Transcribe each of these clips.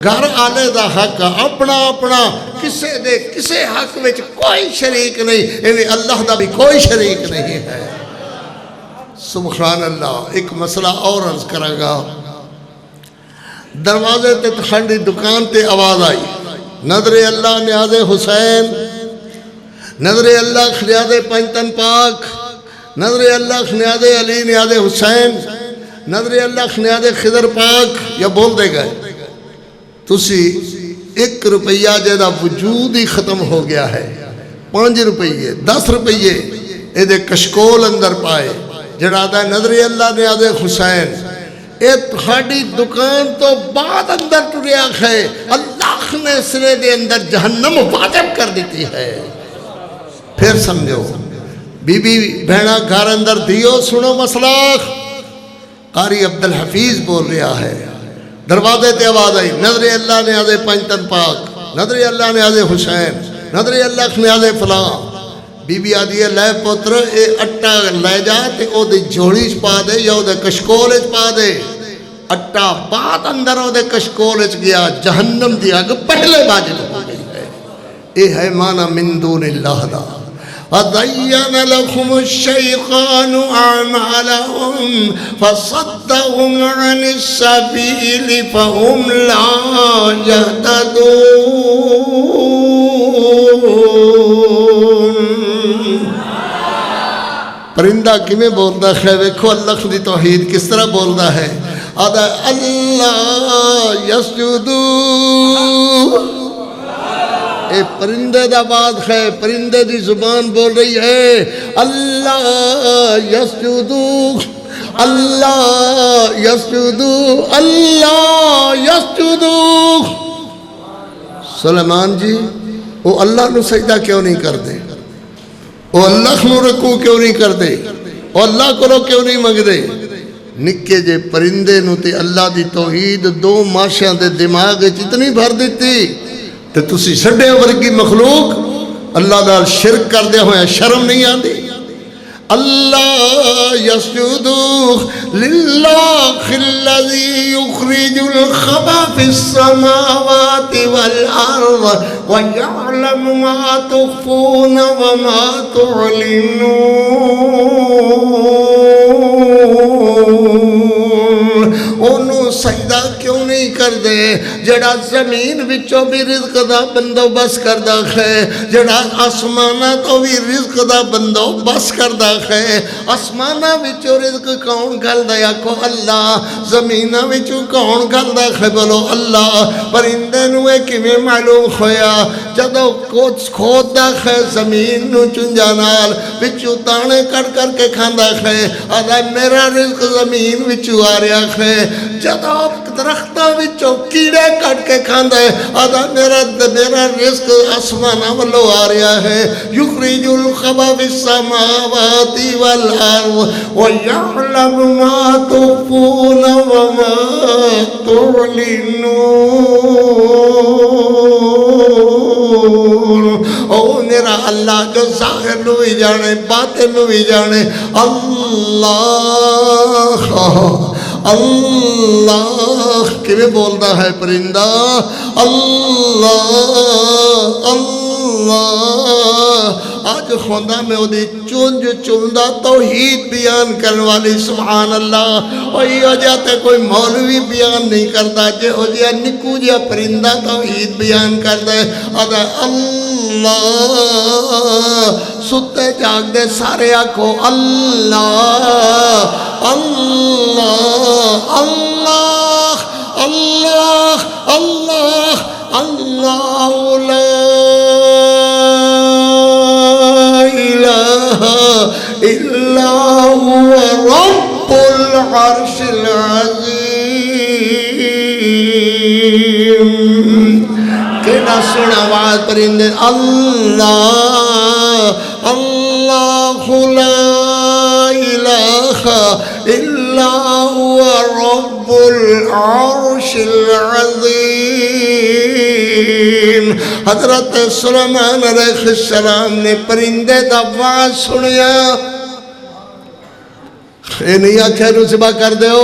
گھر آلے دا حق اپنا اپنا کسے حق وچ کوئی شریک نہیں، اللہ دا بھی کوئی شریک نہیں ہے۔ سبحان اللہ۔ ایک مسئلہ اور عرض کروں گا۔ دروازے تے ٹھنڈی دکان تے آواز آئی، نظر اللہ نیاز حسین، نظر اللہ خنیاز پنجتن پاک، نظر اللہ خنیاز علی نیاز حسین، نظر اللہ خنیاز خضر پاک، یا بول دے گئے تسی 1 روپیہ جیدہ وجود ہی ختم ہو گیا ہے، 5 روپیے 10 روپیے ایدے کشکول اندر پائے جڑا دا نظر اللہ نیاز حسین، اے تھاڑی دکان تو بعد اندر ٹریا ہے، اللہ نے سرے دے اندر جہنم واجب کر دیتی ہے۔ پھر سمجھو بی بی بہنہ گھر اندر دیو، سنو مسئلہ۔ قاری عبدالحفیظ بول رہا ہے، دروازے تے آواز آئی، نظر اللہ نیاز پنجتن پاک، نظر اللہ نیاز حسین، نظر اللہ نیاز فلاں۔ بی بی آدھی ہے لے پتر اے اٹا لے جا تے او دے جھوڑی پا دے یا او دے کشکول پا دے۔ اٹا بات اندر او دے کشکول گیا، جہنم دی آگ پہلے واجب ہو گئی ہے۔ اے ہے معنی من دون اللہ دا۔ وَزَيَّنَ لَكُمُ الشَّيْطَانُ أَعْمَالَهُمْ فَصَدَّهُمْ عَنِ السَّبِيلِ فَهُمْ لَا يَهْتَدُونَ۔ پرندہ کیویں بولدا ہے؟ ویکھو اللہ دی توحید کس طرح بولدا ہے۔ آدھا اللہ یسجدو، اے پرندے دا بات ہے، پرندے دی زبان بول رہی ہے اللہ یسجدو، اللہ یسجدو، اللہ یسجدو۔ سلیمان جی وہ اللہ نو سجدہ کیوں نہیں کر دے؟ وہ اللہ نو رکوع کیوں نہیں کر دے؟ وہ اللہ کو کیوں نہیں منگ دے؟ نکے جے پرندے نو تے اللہ دی توحید دو ماشیاں دے دماغ اتنی بھر دیتی تے تسی سڈے ورگی مخلوق اللہ دا شرک کر دے ہوئے شرم نہیں آتی؟ اللہ یسجدو للہ الذی یخرج الخبا فی السماوات والارض ویعلم ما تخفون وما تعلنون۔ انہوں سجدہ کیوں نہیں کر دے جڑا زمین وچوں بھی رزق دا بندوبست کردہ ہے، جڑا آسمانہ تو بھی رزق دا بندوبست کردہ ہے۔ آسمانہ وچوں رزق کون گھلدا ہے؟ آکھو اللہ۔ زمینہ وچوں کون گھلدا ہے؟ بولو اللہ۔ پرندے نو کیویں معلوم ہویا؟ جدوں کچھ کھودا ہے زمین نو چنجا نال وچوں دانے کٹ کر کے کھاندا ہے، آدھا میرا رزق زمین وچوں آ رہا ہے۔ جدوں درختاں وچوں کیڑے کٹ کے کھاندا ہے، آدھا میرا رزق آسماناں والوں آ رہا ہے۔ یخرج الخبا فی السماوات والارض ویعلم ما تخفون وما تعلنون۔ او میرا اللہ جو ظاہر نو بھی جانے باطن نو بھی جانے۔ اللہ اللہ کیویں بولدا ہے پرندہ؟ اللہ اللہ۔ آج خدا میں دی چونج چوندہ توحید بیان کرنے والی سبحان اللہ۔ اور یہ جاتے کوئی مولوی بیان نہیں کرتا، جے ہو جیا نکو جیا پرندہ توحید بیان کر دے۔ آدھا اللہ۔ ستے جاگ دے سارے آکھو اللہ اللہ اللہ اللہ اللہ اللہ لا الہ الا هو رب العرش العظیم۔ کیڑا سونا آواز پرندے اللہ اللہ لا الہ الا هو رب العرش العظیم۔ حضرت سلیمان علیہ السلام نے پرندے دا آواز سنیا، اے نہیں آکھے نو ذبح کر دیو،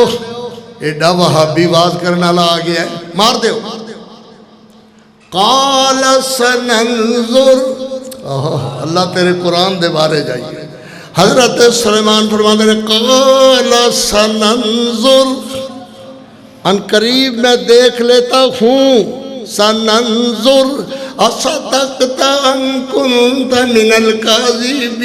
ایڈا وہابی واز کرنا لا آ گیا ہے، مار دیو۔ قال سننظر، اللہ تیرے قرآن دے بارے جائیے، حضرت سلیمان فرماتے ہیں قال سننظر، ان قریب میں دیکھ لیتا ہوں، سننظر اصدقت ام کنت من الکاذبین،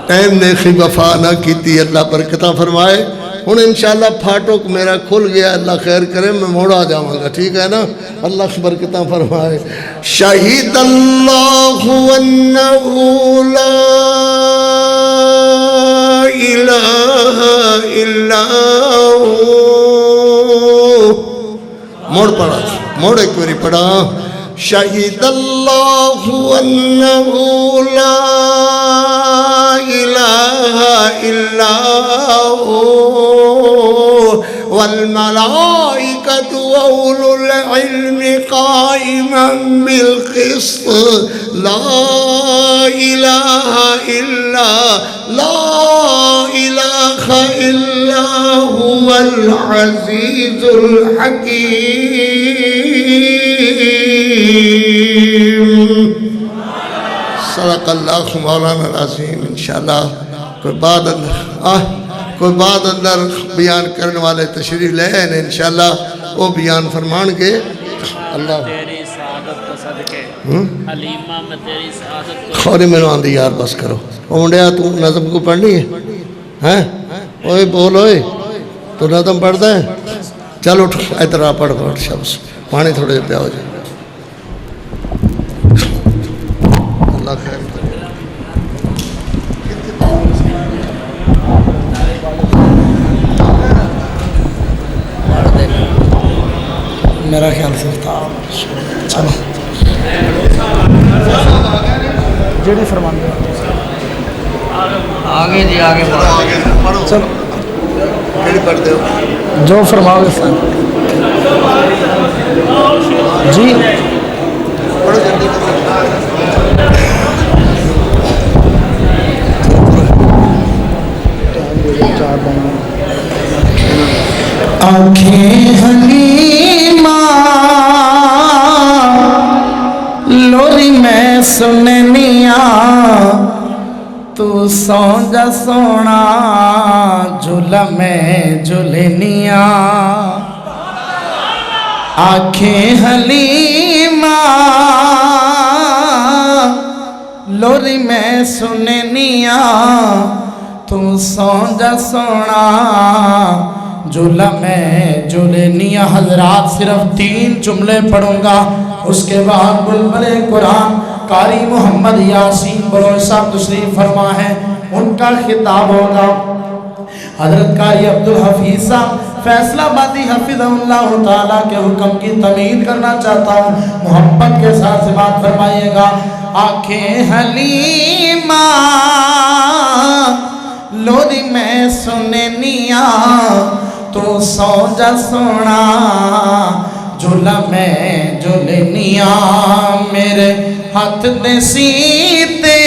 ٹائم نے خی وفا نہ کیتی، اللہ برکتہ فرمائے۔ ہن انشاءاللہ پھاٹک میرا کھل گیا، اللہ خیر کرے، میں موڑا جاؤں گا، ٹھیک ہے نا؟ اللہ برکتہ فرمائے۔ شہید اللہ انہ لا الہ الا ہو، موڑ پڑا، موڑ ایک باری پڑھا، شہید اللہ انہ لا الہ الا ہو والملائکۃ واولو العلم قائما بالقسط، لا الہ الا هو العزیز الحکیم۔ صدق اللہ مولانا العظیم۔ انشاءاللہ کوئی بات اندر بیان کرنے والے تشریف لے ہیں انشاءاللہ وہ بیان فرمان کے۔ اللہ تیری سعادت کو صدقے حلیمہ میں تیری سعادت کو خوری میں آندھی یار بس کرو، وہ منڈیا تو نظم کو پڑھنی ہے ہیں؟ اوئے بول اوئے تو نظم پڑھتا ہے، چل اٹھ اترا پڑھ شبس، پانی تھوڑے پیا ہو جائے۔ اللہ خیر کرے۔ میرا خیال سے تھا، چلو جڑے فرمان آگے جی آگے پڑھو، چلو کیڑی پڑھتے ہو؟ جو فرماؤ گے سر جی۔ پڑھو جلدی آنکھیں حلیمہ لوری میں سننیاں، تو سو جا سونا جھولا میں جھولنیاں، آنکھیں حلیمہ لوری میں سننیاں، تو سو جا سونا جھولا میں جھولنیاں۔ حضرات صرف 3 جملے پڑھوں گا، اس کے بعد بلبل قرآن قاری محمد یاسین بلوچ صاحب تشریف فرما ہے، ان کا خطاب ہوگا۔ حضرت قاری عبدالحفیظ صاحب فیصلہ بادی حفظہ اللہ تعالیٰ کے حکم کی تمید کرنا چاہتا ہوں، محبت کے ساتھ سے بات فرمائیے گا۔ آنکھیں حلیمہ لوری میں سننیاں، تو سو جا سونا جھولا میں جھولنیاں، میرے ہاتھ دے سیتے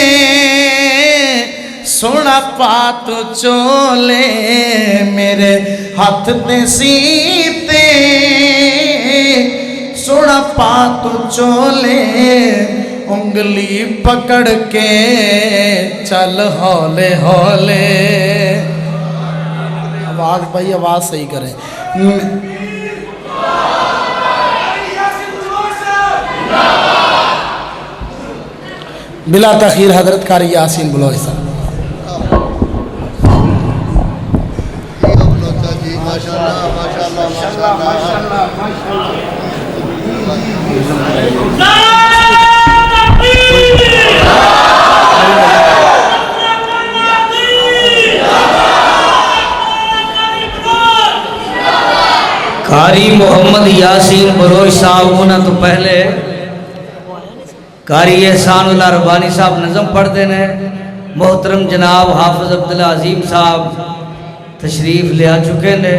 سونا پات چولے، میرے ہاتھ دے سیتے سونا پات چولے، انگلی پکڑ کے چل ہولے ہولے۔ آواز بھائی آواز صحیح کریں۔ بلا تاخیر حضرت قاری یاسین بلوچ صاحب۔ ماشاءاللہ ماشاءاللہ قاری محمد یاسین بلوچ صاحب ہونا تو پہلے قاری احسان اللہ ربانی صاحب نظم پڑھ دینے، محترم جناب حافظ عبدالعظیم صاحب تشریف لے آ چکے نے۔